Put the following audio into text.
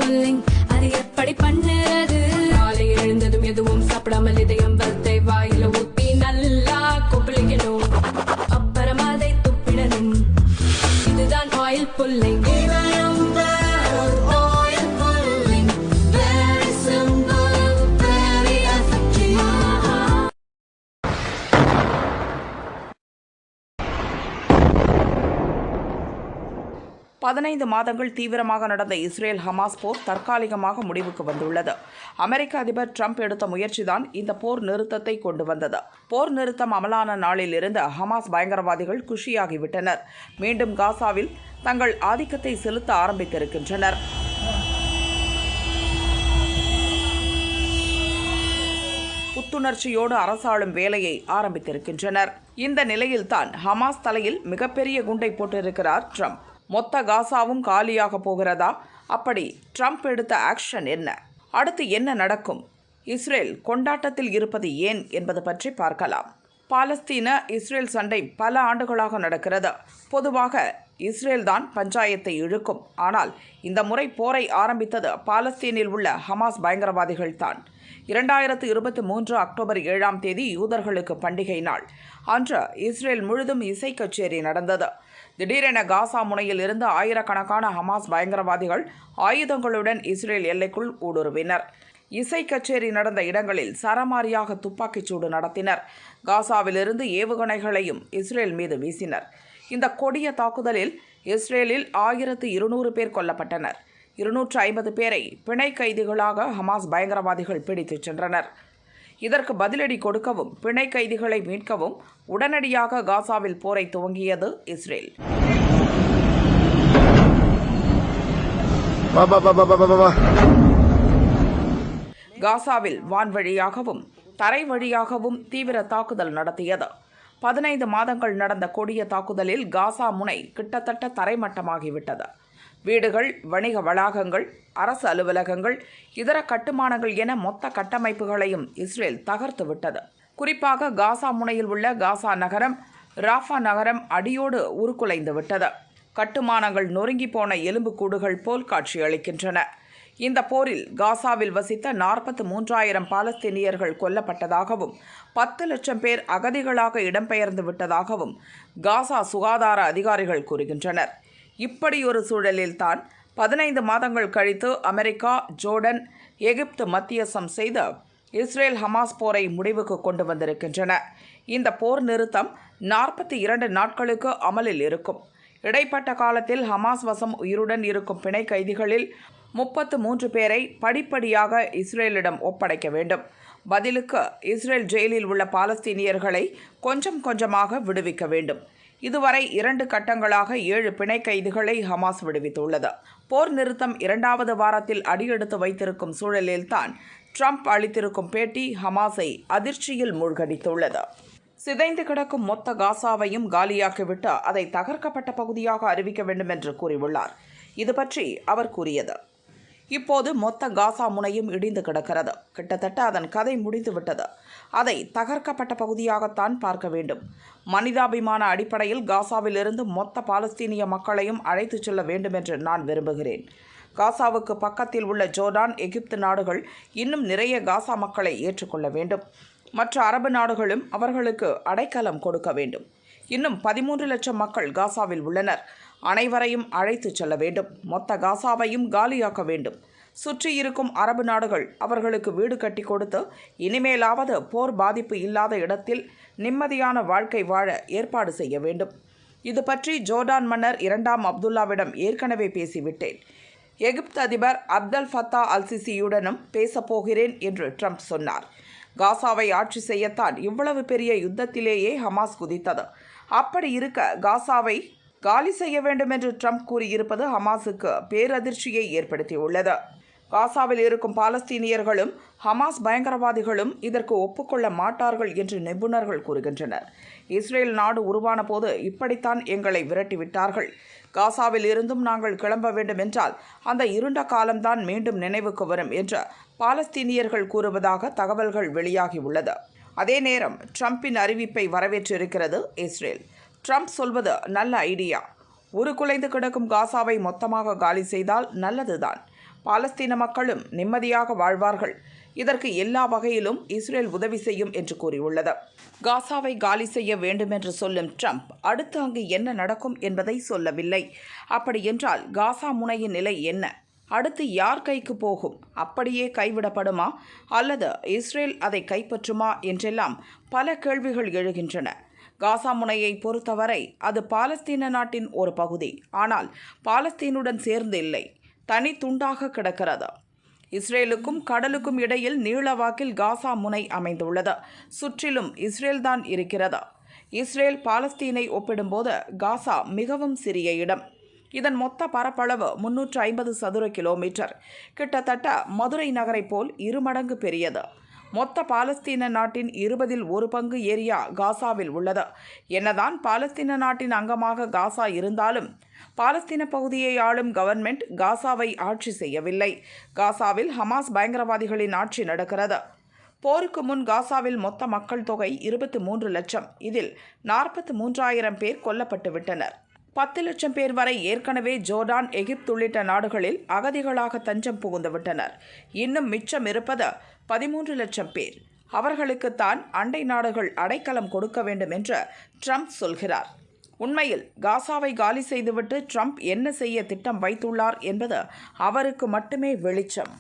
Pulling அது எப்படி பண்ணுறது காலை எழுந்ததும் எதுவும் சாப்பிடாமல் இதயம் வளத்தை வாயில ஊத்தி நல்லா கொப்பளிக்கணும் அப்புறம் அதை துப்பிடணும் இதுதான் ஆயில் புல்லிங் பதினைந்து மாதங்கள் தீவிரமாக நடந்த இஸ்ரேல் ஹமாஸ் போர் தற்காலிகமாக முடிவுக்கு வந்துள்ளது. அமெரிக்க அதிபர் ட்ரம்ப் எடுத்த முயற்சிதான் இந்த போர் நிறுத்தத்தை கொண்டு வந்தது. போர் நிறுத்தம் அமலான நாளில் இருந்து ஹமாஸ் பயங்கரவாதிகள் குஷியாகிவிட்டனர். மீண்டும் காசாவில் தங்கள் ஆதிக்கத்தை செலுத்த ஆரம்பித்திருக்கின்றனர். புத்துணர்ச்சியோடு அரசாளும் வேலையை ஆரம்பித்திருக்கின்றனர். இந்த நிலையில்தான் ஹமாஸ் தலையில் மிகப்பெரிய குண்டை போட்டிருக்கிறார் ட்ரம்ப். மொத்த காசாவும் காலியாக போகிறதா? அப்படி ட்ரம்ப் எடுத்த ஆக்ஷன் என்ன? அடுத்து என்ன நடக்கும்? இஸ்ரேல் கொண்டாட்டத்தில் இருப்பது ஏன் என்பது பற்றி பார்க்கலாம். பாலஸ்தீன இஸ்ரேல் சண்டை பல ஆண்டுகளாக நடக்கிறது. பொதுவாக இஸ்ரேல் தான் பஞ்சாயத்தை இழுக்கும். ஆனால் இந்த முறை போரை ஆரம்பித்தது பாலஸ்தீனில் உள்ள ஹமாஸ் பயங்கரவாதிகள் தான். 2023 அக்டோபர் 7ஆம் தேதி யூதர்களுக்கு பண்டிகை நாள். அன்று இஸ்ரேல் முழுதும் இசை கச்சேரி நடந்தது. திடீரென காசா முனையில் இருந்து ஆயிரக்கணக்கான ஹமாஸ் பயங்கரவாதிகள் ஆயுதங்களுடன் இஸ்ரேல் எல்லைக்குள் ஊடுருவினர். இசை கச்சேரி நடந்த இடங்களில் சரமாரியாக துப்பாக்கிச் சூடு நடத்தினர். காசாவிலிருந்து ஏவுகணைகளையும் இஸ்ரேல் மீது வீசினர். இந்த கொடிய தாக்குதலில் இஸ்ரேலில் 1200 பேர் கொல்லப்பட்டனர். 250 பேரை பிணை கைதிகளாக ஹமாஸ் பயங்கரவாதிகள் பிடித்துச் சென்றனர். இதற்கு பதிலடி கொடுக்கவும் பிணை கைதிகளை மீட்கவும் உடனடியாக காசாவில் போரை துவங்கியது இஸ்ரேல். காசாவில் வான்வழியாகவும் தரை வழியாகவும் தீவிர தாக்குதல் நடத்தியது. 15 மாதங்கள் நடந்த கொடிய தாக்குதலில் காசா முனை கிட்டத்தட்ட தரைமட்டமாகிவிட்டது. வீடுகள், வணிக வளாகங்கள், அரசு அலுவலகங்கள், இதர கட்டுமானங்கள் என மொத்த கட்டமைப்புகளையும் இஸ்ரேல் தகர்த்து விட்டது. குறிப்பாக காசா முனையில் உள்ள காசா நகரம், ராஃபா நகரம் அடியோடு உருக்குலைந்து விட்டது. கட்டுமானங்கள் நொறுங்கி போன எலும்புக்கூடுகள் போல் காட்சியளிக்கின்றன. இந்த போரில் காசாவில் வசித்த 43,000 பாலஸ்தீனியர்கள் கொல்லப்பட்டதாகவும் 10 லட்சம் பேர் அகதிகளாக இடம்பெயர்ந்து விட்டதாகவும் காசா சுகாதார அதிகாரிகள் கூறுகின்றனர். இப்படியொரு சூழலில்தான் 15 மாதங்கள் கழித்து அமெரிக்கா, ஜோர்டன், எகிப்து மத்தியஸ்தம் செய்து இஸ்ரேல் ஹமாஸ் போரை முடிவுக்கு கொண்டு வந்திருக்கின்றன. இந்த போர் நிறுத்தம் 42 நாட்களுக்கு அமலில் இருக்கும். இடைப்பட்ட காலத்தில் ஹமாஸ் வசம் உயிருடன் இருக்கும் பிணை கைதிகளில் 33 பேரை படிப்படியாக இஸ்ரேலிடம் ஒப்படைக்க வேண்டும். பதிலுக்கு இஸ்ரேல் ஜெயிலில் உள்ள பாலஸ்தீனியர்களை கொஞ்சம் கொஞ்சமாக விடுவிக்க வேண்டும். இதுவரை 2 கட்டங்களாக 7 பிணை கைதிகளை ஹமாஸ் விடுவித்துள்ளது. போர் நிறுத்தம் 2வது வாரத்தில் அடியெடுத்து வைத்திருக்கும் சூழலில்தான் ட்ரம்ப் அளித்திருக்கும் பேட்டி ஹமாஸை அதிர்ச்சியில் மூழ்கடித்துள்ளது. சிதைந்து கிடக்கும் மொத்த காசாவையும் காலியாக்கிவிட்டு அதை தகர்க்கப்பட்ட பகுதியாக அறிவிக்க வேண்டும் என்று கூறியுள்ளார். இது பற்றி அவர் கூறியது: இப்போது மொத்த காசா முனையும் இடிந்து கிடக்கிறது. கிட்டத்தட்ட அதன் கதை முடிந்துவிட்டது. அதை தகர்க்கப்பட்ட பகுதியாகத்தான் பார்க்க வேண்டும். மனிதாபிமான அடிப்படையில் காசாவிலிருந்து மொத்த பாலஸ்தீனிய மக்களையும் அழைத்துச் செல்ல வேண்டும் என்று நான் விரும்புகிறேன். காசாவுக்கு பக்கத்தில் உள்ள ஜோர்டான், எகிப்து நாடுகள் இன்னும் நிறைய காசா மக்களை ஏற்றுக்கொள்ள வேண்டும். மற்ற அரபு நாடுகளும் அவர்களுக்கு அடைக்கலம் கொடுக்க வேண்டும். இன்னும் 13 லட்சம் மக்கள் காசாவில் உள்ளனர். அனைவரையும் அழைத்துச் செல்ல வேண்டும். மொத்த காசாவையும் காலியாக்க வேண்டும். சுற்றி இருக்கும் அரபு நாடுகள் அவர்களுக்கு வீடு கட்டி கொடுத்து இனிமேலாவது போர் பாதிப்பு இல்லாத இடத்தில் நிம்மதியான வாழ்க்கை வாழ ஏற்பாடு செய்ய வேண்டும். இது பற்றி ஜோர்டான் மன்னர் 2ஆம் அப்துல்லாவிடம் ஏற்கனவே பேசிவிட்டேன். எகிப்து அதிபர் அப்தல் ஃபத்தா அல்-சிசியுடனும் பேசப்போகிறேன் என்று ட்ரம்ப் சொன்னார். காசாவை ஆட்சி செய்யத்தான் இவ்வளவு பெரிய யுத்தத்திலேயே ஹமாஸ் குதித்தது. அப்படி இருக்க காசாவை காலி செய்ய வேண்டும் என்று ட்ரம்ப் கூறியிருப்பது ஹமாஸுக்கு பேரதிர்ச்சியை ஏற்படுத்தியுள்ளது. காசாவில் இருக்கும் பாலஸ்தீனியர்களும் ஹமாஸ் பயங்கரவாதிகளும் இதற்கு ஒப்புக்கொள்ள மாட்டார்கள் என்று நிபுணர்கள் கூறுகின்றனர். இஸ்ரேல் நாடு உருவான போது இப்படித்தான் எங்களை விரட்டிவிட்டார்கள். காசாவில் இருந்தும் நாங்கள் கிளம்ப வேண்டும் என்றால் அந்த இருண்ட காலம்தான் மீண்டும் நினைவுக்கு வரும் என்று பாலஸ்தீனியர்கள் கூறுவதாக தகவல்கள் வெளியாகியுள்ளது. அதே நேரம் ட்ரம்பின் அறிவிப்பை வரவேற்றிருக்கிறது இஸ்ரேல். ட்ரம்ப் சொல்வது நல்ல ஐடியா. உருக்குலைந்து கிடக்கும் காசாவை மொத்தமாக காலி செய்தால் நல்லதுதான். பாலஸ்தீன மக்களும் நிம்மதியாக வாழ்வார்கள். இதற்கு எல்லா வகையிலும் இஸ்ரேல் உதவி செய்யும் என்று கூறியுள்ளது. காசாவை காலி செய்ய வேண்டும் என்று சொல்லும் ட்ரம்ப் அடுத்து அங்கு என்ன நடக்கும் என்பதை சொல்லவில்லை. அப்படியென்றால் காசா முனையின் நிலை என்ன? அடுத்து யார் கைக்கு போகும்? அப்படியே கைவிடப்படுமா அல்லது இஸ்ரேல் அதை கைப்பற்றுமா என்றெல்லாம் பல கேள்விகள் எழுகின்றன. காசா முனையை பொறுத்தவரை அது பாலஸ்தீன நாட்டின் ஒரு பகுதி. ஆனால் பாலஸ்தீனுடன் சேர்ந்து இல்லை, தனி துண்டாக கிடக்கிறது. இஸ்ரேலுக்கும் கடலுக்கும் இடையில் நீளவாக்கில் காசா முனை அமைந்துள்ளது. சுற்றிலும் இஸ்ரேல்தான் இருக்கிறது. இஸ்ரேல் பாலஸ்தீனை ஒப்பிடும்போது காசா மிகவும் சிறிய இடம். இதன் மொத்த பரப்பளவு 350 சதுர கிலோமீட்டர், கிட்டத்தட்ட மதுரை நகரை போல் 2 மடங்கு பெரியது. மொத்த பாலஸ்தீன நாட்டின் 1/20 பங்கு ஏரியா காசாவில் உள்ளது. என்னதான் பாலஸ்தீன நாட்டின் அங்கமாக காசா இருந்தாலும் பாலஸ்தீன பகுதியை ஆளும் கவர்மெண்ட் காசாவை ஆட்சி செய்யவில்லை. காசாவில் ஹமாஸ் பயங்கரவாதிகளின் ஆட்சி நடக்கிறது. போருக்கு முன் காசாவில் மொத்த மக்கள் தொகை 23 லட்சம். இதில் 43,000 பேர் கொல்லப்பட்டு விட்டனர். 10 லட்சம் பேர் வரை ஏற்கனவே ஜோர்டான், எகிப்து உள்ளிட்ட நாடுகளில் அகதிகளாக தஞ்சம் புகுந்து விட்டனர். இன்னும் மிச்சம் இருப்பது 13 லட்சம் பேர். அவர்களுக்குத்தான் அண்டை நாடுகள் அடைக்கலம் கொடுக்க வேண்டும் என்று ட்ரம்ப் சொல்கிறார். உண்மையில் காசாவை காலி செய்துவிட்டு ட்ரம்ப் என்ன செய்ய திட்டம் வைத்துள்ளார் என்பது அவருக்கு மட்டுமே வெளிச்சம்.